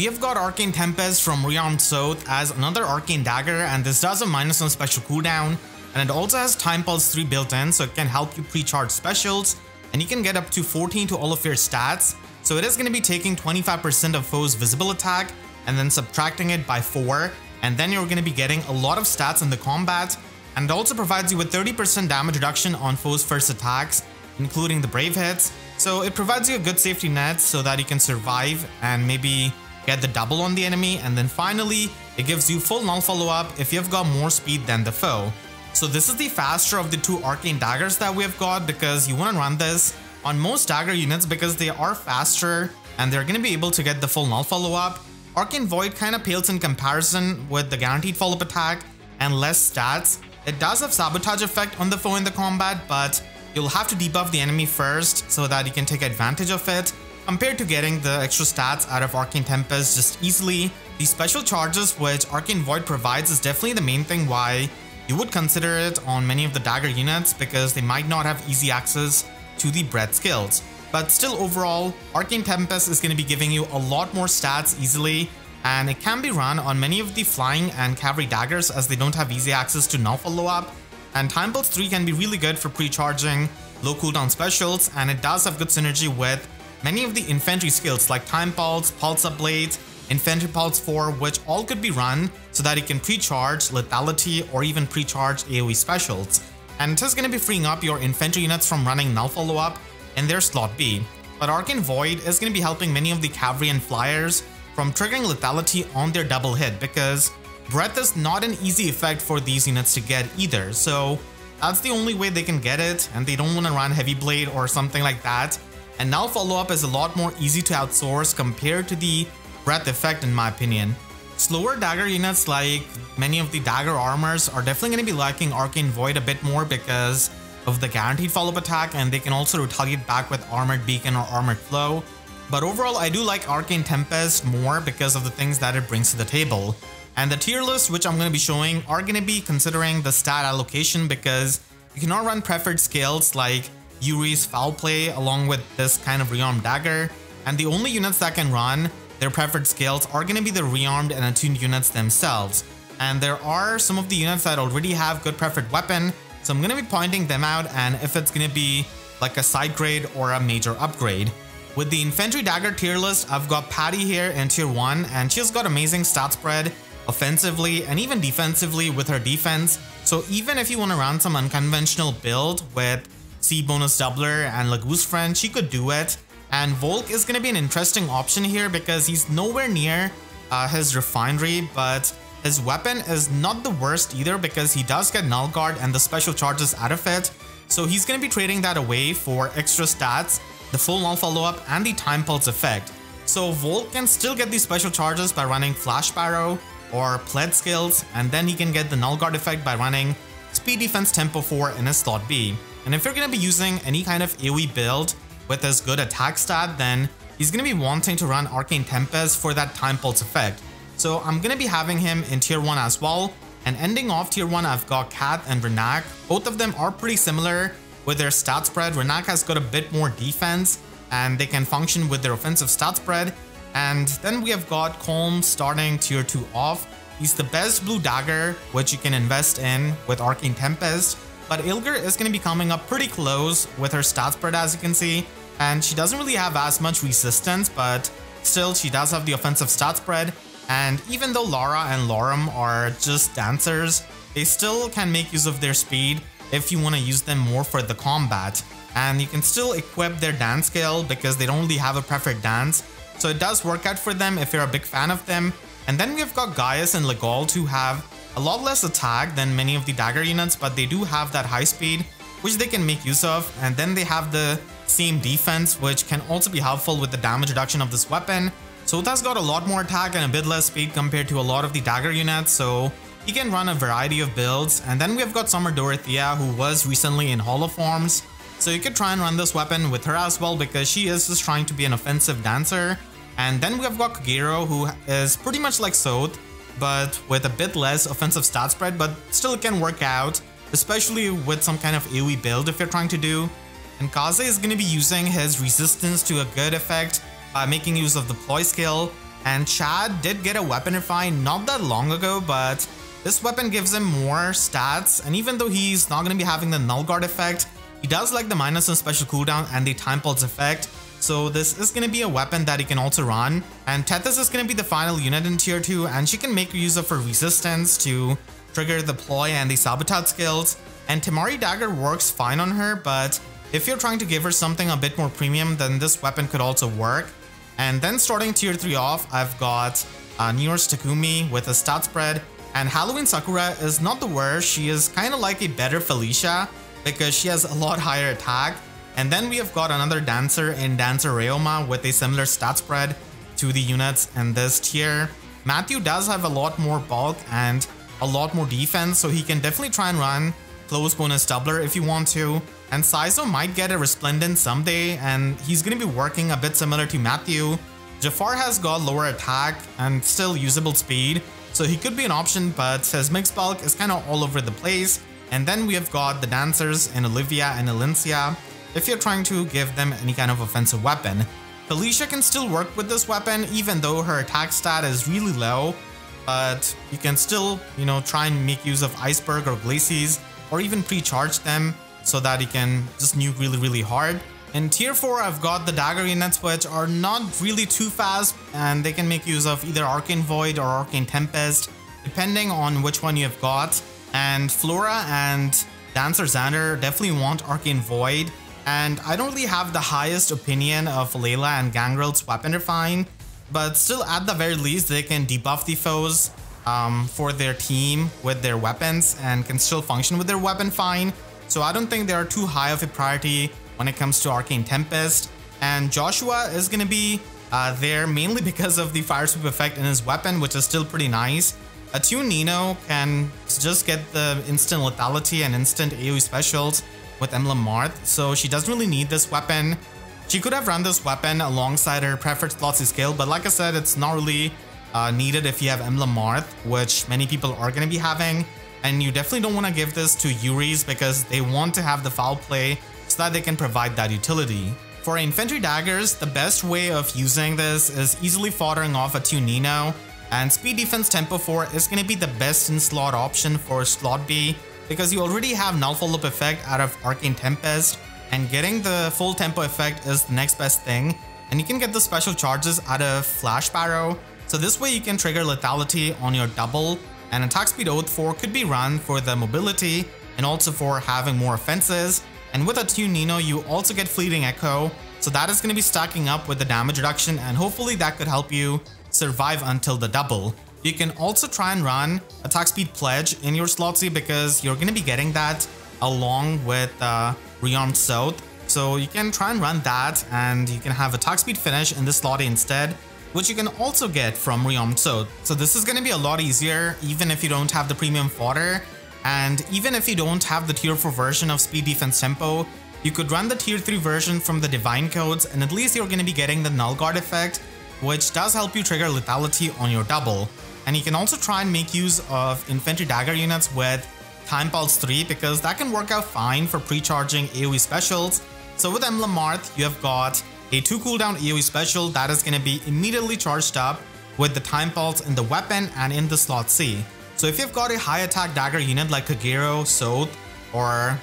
We have got Arcane Tempest from Rearmed Sothe as another Arcane Dagger, and this does a -1 special cooldown, and it also has Time Pulse 3 built in, so it can help you pre-charge specials, and you can get up to 14 to all of your stats. So it is going to be taking 25% of foes' visible attack and then subtracting it by 4, and then you're going to be getting a lot of stats in the combat, and it also provides you with 30% damage reduction on foes' first attacks, including the brave hits. So it provides you a good safety net so that you can survive and maybe get the double on the enemy, and then finally it gives you full null follow-up if you've got more speed than the foe. So this is the faster of the two Arcane Daggers that we have got, because you want to run this on most Dagger units because they are faster and they're going to be able to get the full null follow-up. Arcane Void kind of pales in comparison with the guaranteed follow-up attack and less stats. It does have sabotage effect on the foe in the combat, but you'll have to debuff the enemy first so that you can take advantage of it, compared to getting the extra stats out of Arcane Tempest just easily. The special charges which Arcane Void provides is definitely the main thing why you would consider it on many of the Dagger units, because they might not have easy access to the breadth skills. But still, overall, Arcane Tempest is going to be giving you a lot more stats easily, and it can be run on many of the flying and cavalry daggers as they don't have easy access to null follow-up. And Time Pulse 3 can be really good for pre-charging low cooldown specials, and it does have good synergy with many of the infantry skills like Time Pulse, Pulse Up Blade, Infantry Pulse 4, which all could be run so that you can pre-charge lethality or even pre-charge AoE specials. And it is going to be freeing up your infantry units from running null follow-up in their slot B. But Arcane Void is going to be helping many of the cavalry and flyers from triggering lethality on their double hit, because breath is not an easy effect for these units to get either. So that's the only way they can get it, and they don't want to run Heavy Blade or something like that. And null follow-up is a lot more easy to outsource compared to the breath effect, in my opinion. Slower Dagger units like many of the Dagger armors are definitely going to be liking Arcane Void a bit more because of the guaranteed follow-up attack, and they can also retaliate back with Armored Beacon or Armored Flow. But overall, I do like Arcane Tempest more because of the things that it brings to the table. And the tier list which I'm going to be showing are going to be considering the stat allocation, because you cannot run preferred skills like Yuri's Foul Play along with this kind of Rearmed Dagger, and the only units that can run their preferred skills are going to be the Rearmed and Attuned units themselves. And there are some of the units that already have good preferred weapon, so I'm going to be pointing them out, and if it's going to be like a side grade or a major upgrade. With the Infantry Dagger tier list, I've got Patty here in tier 1, and she's got amazing stat spread offensively and even defensively with her defense. So even if you want to run some unconventional build with C bonus doubler and Lagoose Friend, she could do it. And Volk is going to be an interesting option here because he's nowhere near his refinery, but his weapon is not the worst either because he does get Null Guard and the special charges out of it. So he's going to be trading that away for extra stats, the full null follow-up, and the Time Pulse effect. So Volk can still get these special charges by running Flash Barrow or Pled skills, and then he can get the Null Guard effect by running Speed Defense Tempo 4 in his slot B. And if you're going to be using any kind of AoE build with his good attack stat, then he's going to be wanting to run Arcane Tempest for that Time Pulse effect. So I'm going to be having him in tier 1 as well. And ending off tier 1, I've got Kat and Renak. Both of them are pretty similar with their stat spread. Renak has got a bit more defense and they can function with their offensive stat spread. And then we have got Colm starting tier 2 off. He's the best blue dagger which you can invest in with Arcane Tempest. But Ilger is going to be coming up pretty close with her stat spread, as you can see. And she doesn't really have as much resistance, but still she does have the offensive stat spread. And even though Lara and Lorem are just dancers, they still can make use of their speed if you want to use them more for the combat. And you can still equip their dance skill because they don't really have a preferred dance. So it does work out for them if you're a big fan of them. And then we've got Gaius and Legault, who have a lot less attack than many of the Dagger units, but they do have that high speed, which they can make use of. And then they have the same defense, which can also be helpful with the damage reduction of this weapon. So that's got a lot more attack and a bit less speed compared to a lot of the Dagger units, so he can run a variety of builds. And then we've got Summer Dorothea, who was recently in Hollow Forms, so you could try and run this weapon with her as well because she is just trying to be an offensive dancer. And then we've got Kagero, who is pretty much like Sothe, but with a bit less offensive stat spread, but still it can work out, especially with some kind of AoE build if you're trying to do. And Kaze is going to be using his resistance to a good effect by making use of the ploy skill, And Chad did get a weapon refine not that long ago, but this weapon gives him more stats, and even though he's not going to be having the null guard effect, he does like the minus on special cooldown and the time pulse effect. So this is going to be a weapon that he can also run. And Tethys is going to be the final unit in tier 2, and she can make use of her resistance to trigger the ploy and the sabotage skills. And Temari Dagger works fine on her, but if you're trying to give her something a bit more premium, then this weapon could also work. And then starting tier 3 off, I've got Near's Takumi with a stat spread. And Halloween Sakura is not the worst. She is kind of like a better Felicia because she has a lot higher attack. And then we have got another Dancer in Dancer Ryoma with a similar stat spread to the units in this tier. Matthew does have a lot more bulk and a lot more defense, so he can definitely try and run close bonus doubler if you want to. And Saizo might get a Resplendent someday, and he's going to be working a bit similar to Matthew. Jafar has got lower attack and still usable speed, so he could be an option, but his mixed bulk is kind of all over the place. And then we have got the Dancers in Olivia and Elincia if you're trying to give them any kind of offensive weapon. Felicia can still work with this weapon even though her attack stat is really low, but you can still, try and make use of Iceberg or Glacies or even pre-charge them so that you can just nuke really hard. In tier 4, I've got the Dagger Units, which are not really too fast, and they can make use of either Arcane Void or Arcane Tempest, depending on which one you've got. And Flora and Dancer Xander definitely want Arcane Void, and I don't really have the highest opinion of Layla and Gangrel's weapon refine, but still at the very least they can debuff the foes for their team with their weapons and can still function with their weapon fine. So I don't think they are too high of a priority when it comes to Arcane Tempest. And Joshua is going to be there mainly because of the fire sweep effect in his weapon, which is still pretty nice. Attune Nino can just get the instant lethality and instant AoE specials with Emblem Marth, so she doesn't really need this weapon. She could have run this weapon alongside her preferred Slotsy skill, but like I said, it's not really needed if you have Emblem Marth, which many people are going to be having. And you definitely don't want to give this to Yuris because they want to have the foul play so that they can provide that utility. For Infantry Daggers, the best way of using this is easily foddering off Attune Nino, and Speed Defense Tempo 4 is going to be the best in slot option for slot B because you already have null follow-up effect out of Arcane Tempest, and getting the full tempo effect is the next best thing, and you can get the special charges out of Flash Barrow. So this way you can trigger lethality on your double, and attack speed Oath 4 could be run for the mobility and also for having more offenses. And with Attune Nino, you also get Fleeting Echo, so that is going to be stacking up with the damage reduction, and hopefully that could help you survive until the double. You can also try and run attack speed Pledge in your Slotsy because you're going to be getting that along with Rearmed Sothe. So you can try and run that, and you can have attack speed Finish in this slotty instead, which you can also get from Rearmed Sothe. So this is going to be a lot easier even if you don't have the premium fodder, and even if you don't have the tier 4 version of Speed Defense Tempo, you could run the tier 3 version from the Divine Codes, and at least you're going to be getting the Null Guard effect, which does help you trigger lethality on your double. And you can also try and make use of Infantry Dagger Units with Time Pulse 3 because that can work out fine for pre-charging AoE specials. So with Emblem Marth, you have got a 2 cooldown AoE special that is going to be immediately charged up with the Time Pulse in the weapon and in the slot C. So if you've got a high attack dagger unit like Kagero, Sothe, or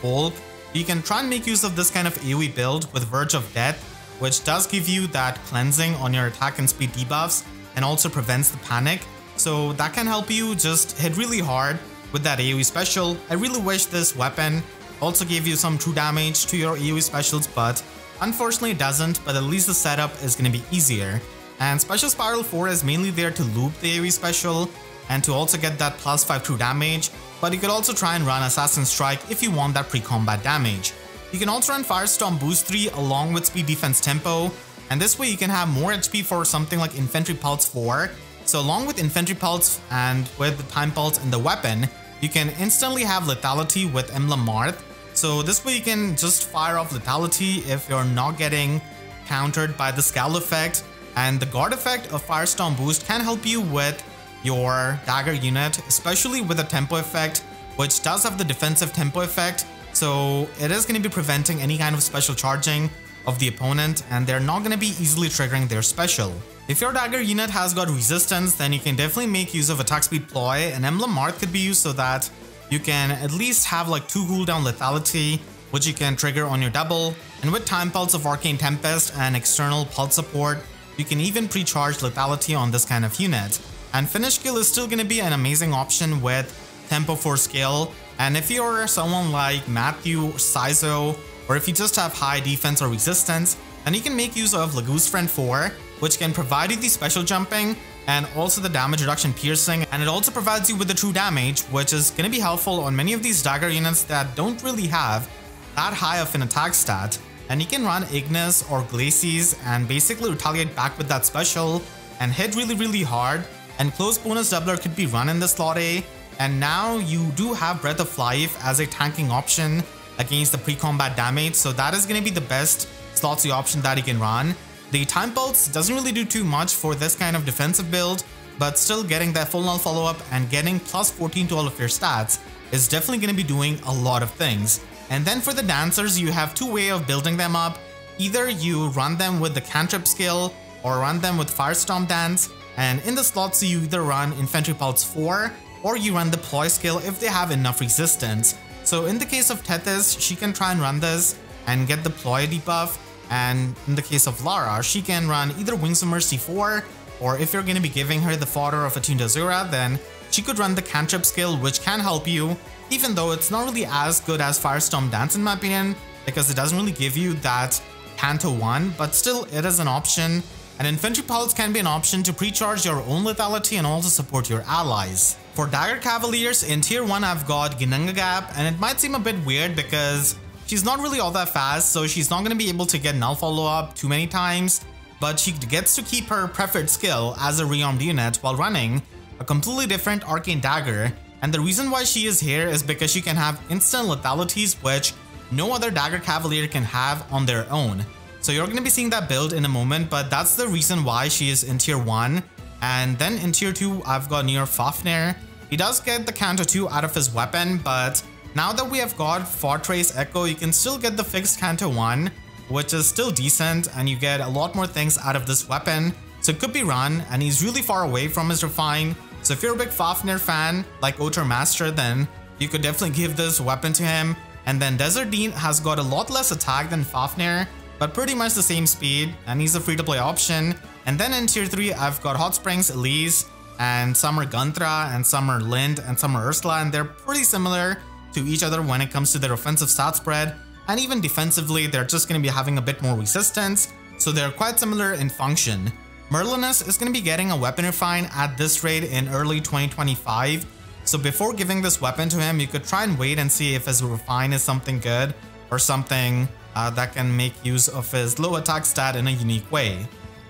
Hulk, you can try and make use of this kind of AoE build with Verge of Death, which does give you that cleansing on your attack and speed debuffs and also prevents the panic. So that can help you just hit really hard with that AoE special. I really wish this weapon also gave you some true damage to your AoE specials, but unfortunately it doesn't, but at least the setup is going to be easier. And Special Spiral 4 is mainly there to loop the AoE special and to also get that +5 true damage, but you could also try and run Assassin Strike if you want that pre-combat damage. You can also run Firestorm Boost 3 along with Speed Defense Tempo, and this way you can have more HP for something like Infantry Pulse 4. So along with Infantry Pulse and with the Time Pulse in the weapon, you can instantly have lethality with Emblem Marth. So this way you can just fire off lethality if you're not getting countered by the Scowl effect, and the guard effect of Firestorm Boost can help you with your Dagger unit, especially with the tempo effect, which does have the defensive tempo effect. So it is going to be preventing any kind of special charging of the opponent, and they're not going to be easily triggering their special. If your dagger unit has got resistance, then you can definitely make use of attack speed ploy, and Emblem Marth could be used so that you can at least have like 2 cooldown lethality, which you can trigger on your double, and with Time Pulse of Arcane Tempest and external pulse support, you can even pre-charge lethality on this kind of unit. And Finish Skill is still going to be an amazing option with Tempo 4 skill, and if you're someone like Matthew or Saizo, or if you just have high defense or resistance, then you can make use of Lagoose Friend 4, which can provide you the special jumping and also the damage reduction piercing, and it also provides you with the true damage, which is going to be helpful on many of these dagger units that don't really have that high of an attack stat. And you can run Ignis or Glacies and basically retaliate back with that special and hit really hard, and Close Bonus Doubler could be run in the slot A. And now you do have Breath of Life as a tanking option against the pre-combat damage, so that is going to be the best slot C option that you can run. The Time Pulse doesn't really do too much for this kind of defensive build, but still getting that full null follow-up and getting plus 14 to all of your stats is definitely going to be doing a lot of things. And then for the dancers, you have 2 ways of building them up. Either you run them with the cantrip skill or run them with Firestorm Dance, and in the slots you either run Infantry Pulse 4 or you run the Ploy skill if they have enough resistance. So in the case of Tethys, she can try and run this and get the Ploy debuff, and in the case of Lara, she can run either Wings of Mercy 4, or if you're going to be giving her the fodder of Attuned Azura, then she could run the cantrip skill, which can help you, even though it's not really as good as Firestorm Dance in my opinion, because it doesn't really give you that Canto 1, but still it is an option. And Infantry Pulse can be an option to pre-charge your own lethality and also support your allies. For Dagger Cavaliers, in tier 1 I've got Ginangagap, and it might seem a bit weird because she's not really all that fast, so she's not going to be able to get null follow-up too many times, but she gets to keep her preferred skill as a rearmed unit while running a completely different Arcane Dagger. And the reason why she is here is because she can have instant lethalities, which no other Dagger Cavalier can have on their own. So you're going to be seeing that build in a moment, but that's the reason why she is in tier 1. And then in tier 2, I've got Nier Fafnir. He does get the Canto 2 out of his weapon, but now that we have got Fortress Echo, you can still get the fixed Canto 1, which is still decent, and you get a lot more things out of this weapon. So it could be run, and he's really far away from his Refine. So if you're a big Fafnir fan, like Otter Master, then you could definitely give this weapon to him. And then Desert Dean has got a lot less attack than Fafnir, but pretty much the same speed, and he's a free-to-play option. And then in tier 3, I've got Hot Springs Elise, and some are Gunthra, and some are Lind, and some are Ursula, and they're pretty similar to each other when it comes to their offensive stat spread, and even defensively, they're just going to be having a bit more resistance, so they're quite similar in function. Merlinus is going to be getting a weapon refine at this rate in early 2025, so before giving this weapon to him, you could try and wait and see if his refine is something good, or something that can make use of his low attack stat in a unique way.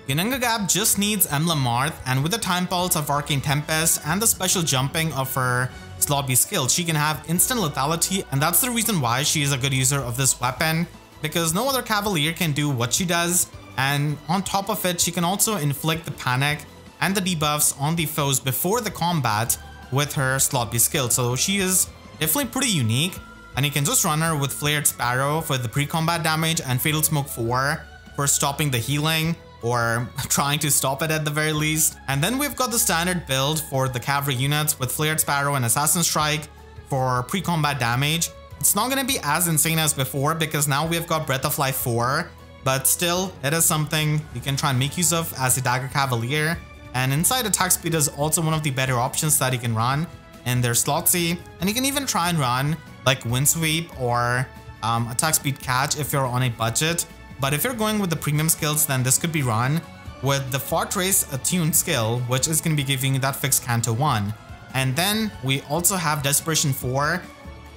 Ginangagap just needs Emblem Marth, and with the Time Pulse of Arcane Tempest and the special jumping of her slot B skill, she can have instant lethality, and that's the reason why she is a good user of this weapon, because no other Cavalier can do what she does, and on top of it, she can also inflict the panic and the debuffs on the foes before the combat with her slot B skill, so she is definitely pretty unique. And you can just run her with Flared Sparrow for the pre-combat damage and Fatal Smoke 4 for stopping the healing, or trying to stop it at the very least. And then we've got the standard build for the Cavalry units with Flared Sparrow and Assassin Strike for pre-combat damage. It's not going to be as insane as before because now we've got Breath of Life 4, but still, it is something you can try and make use of as a Dagger Cavalier. And inside attack speed is also one of the better options that you can run in their slot C, and you can even try and run like Windsweep or attack speed catch if you're on a budget. But if you're going with the premium skills, then this could be run with the Fortress Attuned skill, which is going to be giving you that fixed Canto 1. And then we also have Desperation 4.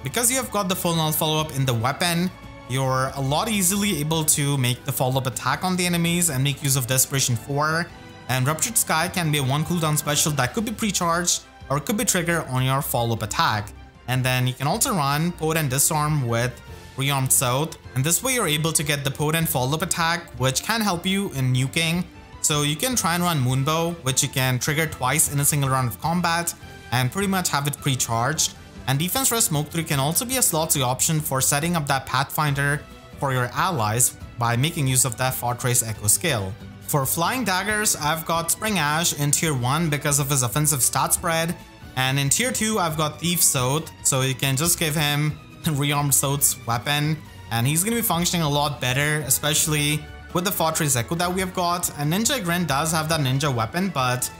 Because you have got the full null follow-up in the weapon, you're a lot easily able to make the follow-up attack on the enemies and make use of Desperation 4. And Ruptured Sky can be a 1 cooldown special that could be pre-charged or it could be triggered on your follow-up attack. And then you can also run Potent Disarm with Rearmed Sothe, and this way you're able to get the potent follow-up attack, which can help you in nuking. So you can try and run Moonbow, which you can trigger twice in a single round of combat and pretty much have it pre-charged. And Defense Rest Smoke 3 can also be a slot C option for setting up that Pathfinder for your allies, by making use of that Fortress Echo skill. For flying daggers, I've got Spring Ash in tier 1 because of his offensive stat spread, and in tier 2 I've got Thief Sothe, so you can just give him Rearmed Sothe's weapon and he's going to be functioning a lot better, especially with the Fortress Echo that we have got. And Ninja Grin does have that ninja weapon, but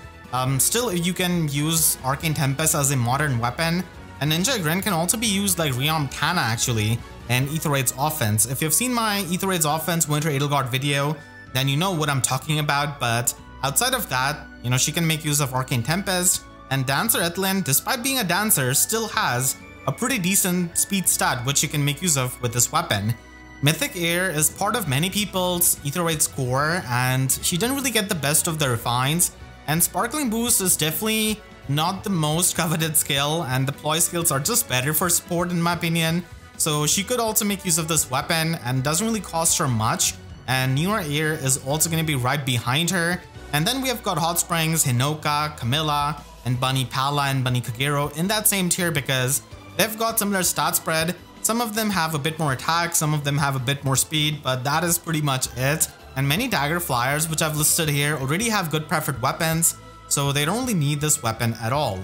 still you can use Arcane Tempest as a modern weapon, and Ninja Grin can also be used like Rearmed Tana actually in Aether Raid's offense. If you've seen my Aether Raid's offense Winter Edelgard video, then you know what I'm talking about. But outside of that, you know, she can make use of Arcane Tempest, and Dancer Etlin, despite being a dancer, still has a pretty decent speed stat which you can make use of with this weapon. Mythic Air is part of many people's Aether Raid score, and she didn't really get the best of the refines, and Sparkling Boost is definitely not the most coveted skill, and the ploy skills are just better for support in my opinion. So she could also make use of this weapon and doesn't really cost her much, and Newer Air is also going to be right behind her. And then we have got Hot Springs, Hinoka, Camilla, and Bunny Pala and Bunny Kagero in that same tier because they've got similar stat spread. Some of them have a bit more attack, some of them have a bit more speed, but that is pretty much it. And many dagger flyers which I've listed here already have good preferred weapons, so they don't really need this weapon at all.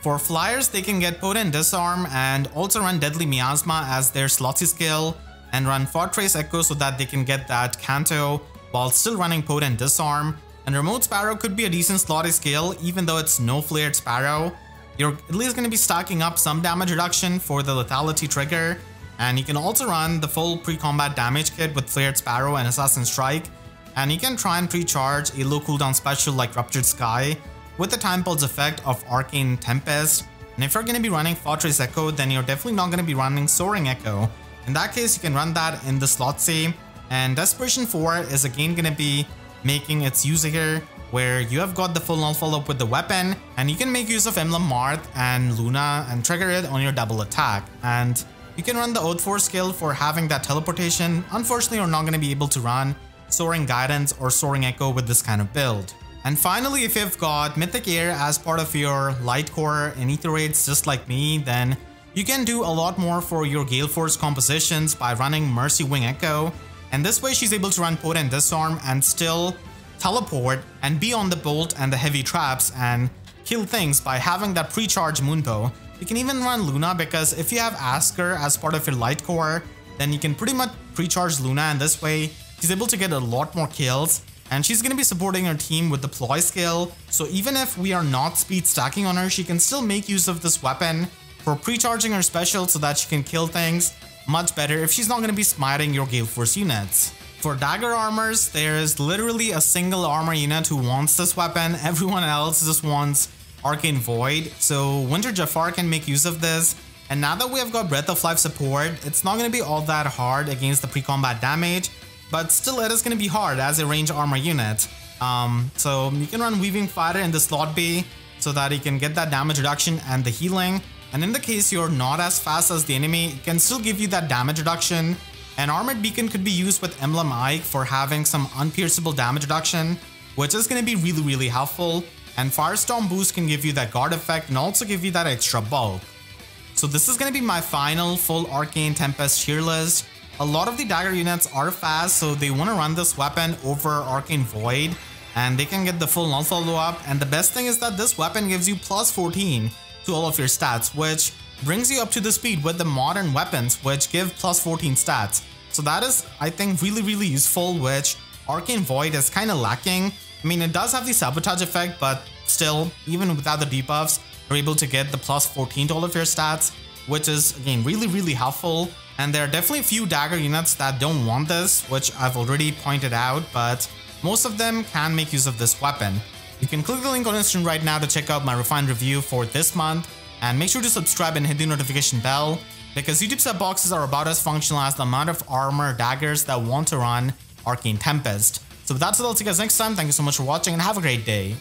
For flyers, they can get Potent Disarm and also run Deadly Miasma as their slotsy skill, and run Fortress Echo so that they can get that Canto while still running Potent Disarm. And Remote Sparrow could be a decent slotty skill even though it's no flared Sparrow. You're at least going to be stacking up some damage reduction for the lethality trigger, and you can also run the full pre-combat damage kit with Flared Sparrow and Assassin Strike, and you can try and pre-charge a low cooldown special like Ruptured Sky with the Time Pulse effect of Arcane Tempest. And if you're going to be running Fortress Echo, then you're definitely not going to be running Soaring Echo. In that case, you can run that in the slot C, and Desperation 4 is again going to be making its use here, where you have got the full null follow-up with the weapon, and you can make use of Emblem Marth and Luna and trigger it on your double attack. And you can run the Oath Force skill for having that teleportation. Unfortunately, you're not going to be able to run Soaring Guidance or Soaring Echo with this kind of build. And finally, if you've got Mythic Air as part of your Light Core in Aether Raids just like me, then you can do a lot more for your Gale Force compositions by running Mercy Wing Echo. And this way she's able to run Potent Disarm and still teleport and be on the bolt and the heavy traps and kill things by having that pre-charge Moonbow. You can even run Luna because if you have Asker as part of your Light Core, then you can pretty much pre-charge Luna, and this way she's able to get a lot more kills. And she's going to be supporting her team with the Ploy skill, so even if we are not speed stacking on her, she can still make use of this weapon for pre-charging her special so that she can kill things much better if she's not going to be smiting your Gale Force units. For dagger armors, there is literally a single armor unit who wants this weapon. Everyone else just wants Arcane Void, so Winter Jafar can make use of this. And now that we have got Breath of Life support, it's not going to be all that hard against the pre-combat damage, but still it is going to be hard as a range armor unit. So you can run Weaving Fighter in the slot B so that you can get that damage reduction and the healing. And in the case you're not as fast as the enemy, it can still give you that damage reduction. And Armored Beacon could be used with Emblem Ike for having some unpierceable damage reduction, which is going to be really helpful. And Firestorm Boost can give you that guard effect and also give you that extra bulk. So this is going to be my final full Arcane Tempest tier list. A lot of the dagger units are fast, so they want to run this weapon over Arcane Void, and they can get the full null follow up. And the best thing is that this weapon gives you plus 14 to all of your stats, which brings you up to the speed with the modern weapons which give plus 14 stats. So that is, I think, really useful, which Arcane Void is kind of lacking. I mean, it does have the sabotage effect, but still, even without the debuffs, you're able to get the plus 14 to all of your stats, which is again really helpful. And there are definitely a few dagger units that don't want this, which I've already pointed out, but most of them can make use of this weapon. You can click the link on the screen right now to check out my refined review for this month, and make sure to subscribe and hit the notification bell, because YouTube sub boxes are about as functional as the amount of armor daggers that want to run Arcane Tempest. So with that said, I'll see you guys next time. Thank you so much for watching and have a great day.